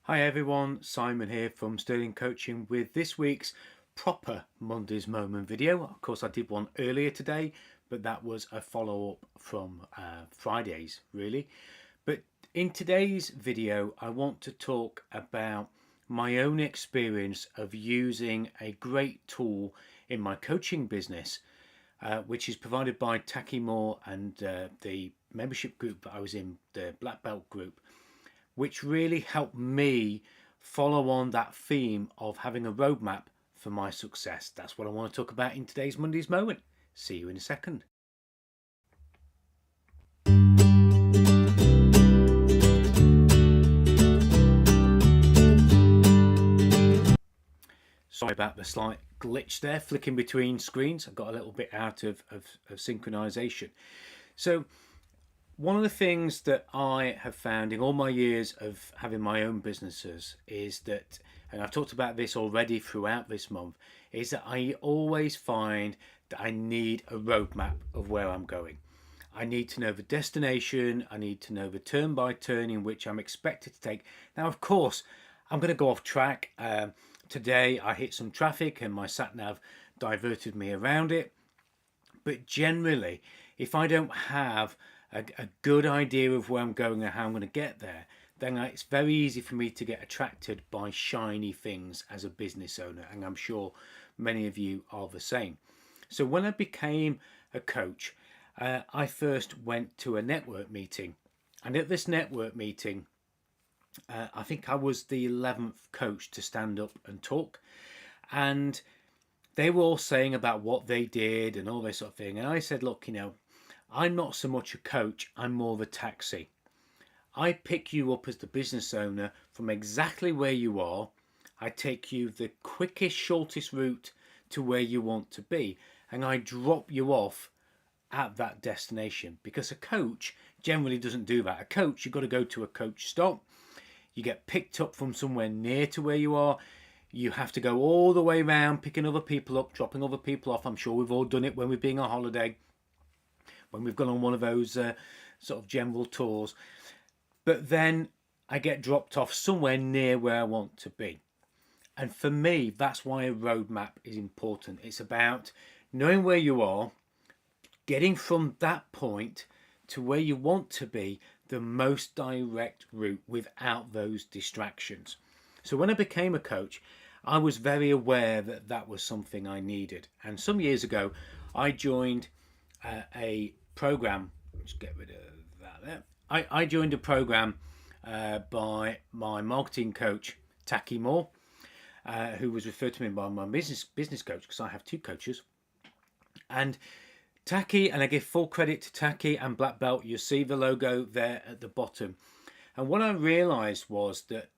Hi everyone, Simon here from Sterling Coaching with this week's proper Monday's Moment video. Of course I did one earlier today, but that was a follow-up from Friday's really. But in today's video I want to talk about my own experience of using a great tool in my coaching business, which is provided by Taki Moore and the membership group that I was in, the Black Belt group, which really helped me follow on that theme of having a roadmap for my success. That's what I want to talk about in today's Monday's Moment. See you in a second. Sorry about the slight glitch there, flicking between screens. I got a little bit out of synchronization. So one of the things that I have found in all my years of having my own businesses is that, and I've talked about this already throughout this month, is that I always find that I need a roadmap of where I'm going. I need to know the destination, I need to know the turn by turn in which I'm expected to take. Now, of course, I'm going to go off track. Today I hit some traffic and my sat nav diverted me around it. But generally, if I don't have a good idea of where I'm going and how I'm going to get there, then it's very easy for me to get attracted by shiny things as a business owner, and I'm sure many of you are the same. So when I became a coach, I first went to a network meeting, and at this network meeting I think I was the 11th coach to stand up and talk, and they were all saying about what they did and all this sort of thing, and I said, look, I'm not so much a coach, I'm more of a taxi. I pick you up as the business owner from exactly where you are. I take you the quickest, shortest route to where you want to be, and I drop you off at that destination, because a coach generally doesn't do that. A coach, you've got to go to a coach stop, you get picked up from somewhere near to where you are, you have to go all the way around picking other people up, dropping other people off. I'm sure we've all done it when we've been on holiday, when we've gone on one of those sort of general tours. But then I get dropped off somewhere near where I want to be. And for me, that's why a roadmap is important. It's about knowing where you are, getting from that point to where you want to be the most direct route without those distractions. So when I became a coach, I was very aware that that was something I needed. And some years ago, I joined a program. Let's get rid of that there. I joined a program by my marketing coach, Taki Moore, who was referred to me by my business coach, because I have two coaches. And Taki, and I give full credit to Taki and Black Belt, you see the logo there at the bottom. And what I realized was that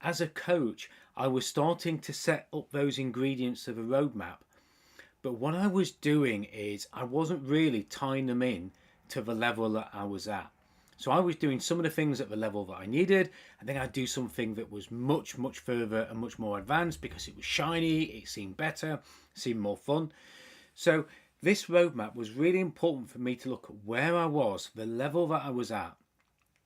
as a coach, I was starting to set up those ingredients of a roadmap. But what I was doing is I wasn't really tying them in to the level that I was at. So I was doing some of the things at the level that I needed, and then I'd do something that was much, much further and much more advanced because it was shiny, it seemed better, it seemed more fun. So this roadmap was really important for me to look at where I was, the level that I was at,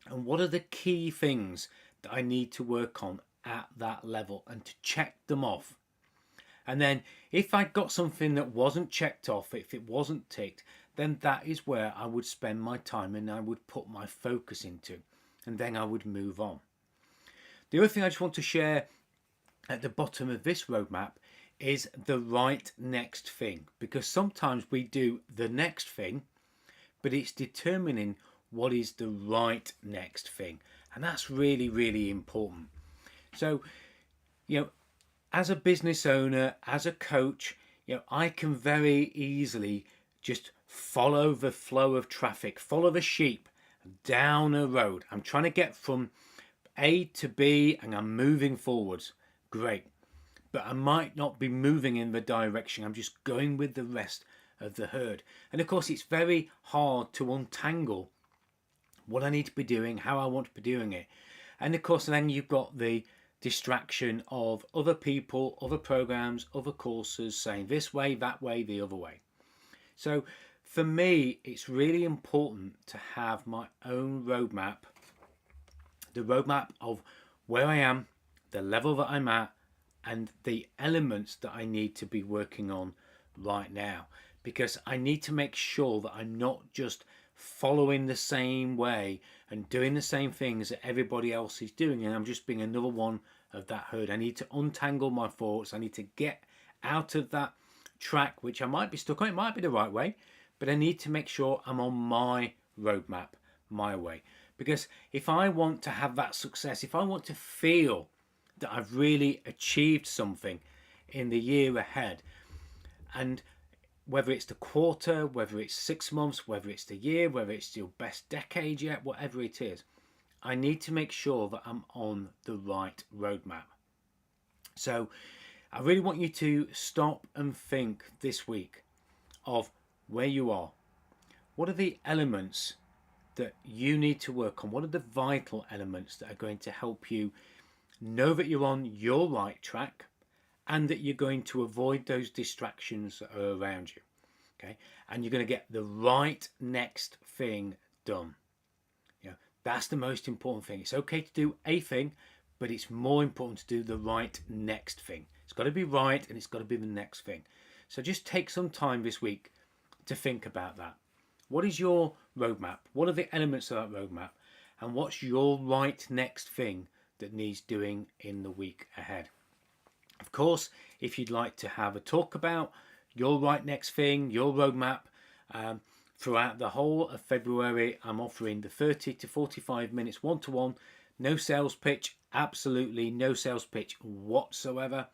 and what are the key things that I need to work on at that level, and to check them off. And then if I got something that wasn't checked off, if it wasn't ticked, then that is where I would spend my time and I would put my focus into, and then I would move on. The other thing I just want to share at the bottom of this roadmap is the right next thing, because sometimes we do the next thing, but it's determining what is the right next thing, and that's really, really important. So, as a business owner, as a coach, I can very easily just follow the flow of traffic, follow the sheep down a road. I'm trying to get from A to B and I'm moving forwards. Great. But I might not be moving in the direction. I'm just going with the rest of the herd. And of course, it's very hard to untangle what I need to be doing, how I want to be doing it. And of course, then you've got the distraction of other people, other programs, other courses saying this way, that way, the other way. So for me, it's really important to have my own roadmap, the roadmap of where I am, the level that I'm at, and the elements that I need to be working on right now, because I need to make sure that I'm not just following the same way and doing the same things that everybody else is doing, and I'm just being another one of that herd. I need to untangle my thoughts. I need to get out of that track which I might be stuck on. It might be the right way, but I need to make sure I'm on my roadmap, my way. Because if I want to have that success, if I want to feel that I've really achieved something in the year ahead, and whether it's the quarter, whether it's 6 months, whether it's the year, whether it's your best decade yet, whatever it is, I need to make sure that I'm on the right roadmap. So I really want you to stop and think this week of where you are. What are the elements that you need to work on? What are the vital elements that are going to help you know that you're on your right track, and that you're going to avoid those distractions that are around you, okay? And you're going to get the right next thing done. You know, that's the most important thing. It's okay to do a thing, but it's more important to do the right next thing. It's got to be right, and it's got to be the next thing. So just take some time this week to think about that. What is your roadmap? What are the elements of that roadmap? And what's your right next thing that needs doing in the week ahead? Of course, if you'd like to have a talk about your right next thing, your roadmap, throughout the whole of February, I'm offering the 30 to 45 minutes one-to-one, no sales pitch, absolutely no sales pitch whatsoever.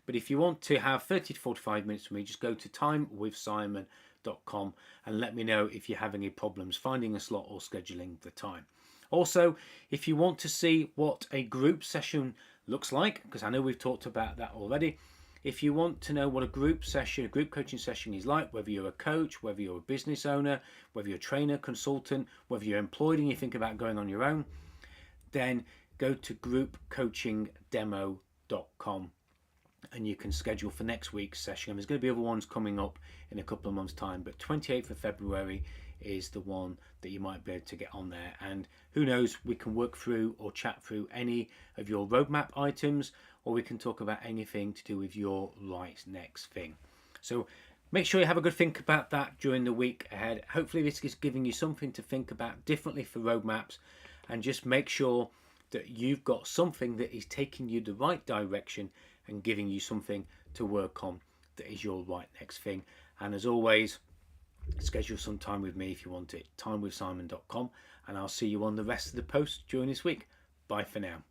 But if you want to have 30 to 45 minutes with me, just go to timewithsimon.com and let me know if you have any problems finding a slot or scheduling the time. Also, if you want to see what a group session looks like, because I know we've talked about that already, if you want to know what a group session, a group coaching session is like, whether you're a coach, whether you're a business owner, whether you're a trainer, consultant, whether you're employed and you think about going on your own, then go to groupcoachingdemo.com and you can schedule for next week's session. And there's going to be other ones coming up in a couple of months' time, but 28th of February is the one that you might be able to get on there. And who knows, we can work through or chat through any of your roadmap items, or we can talk about anything to do with your right next thing. So make sure you have a good think about that during the week ahead. Hopefully this is giving you something to think about differently for roadmaps, and just make sure that you've got something that is taking you the right direction and giving you something to work on that is your right next thing. And as always, schedule some time with me if you want it, timewithsimon.com, and I'll see you on the rest of the posts during this week. Bye for now.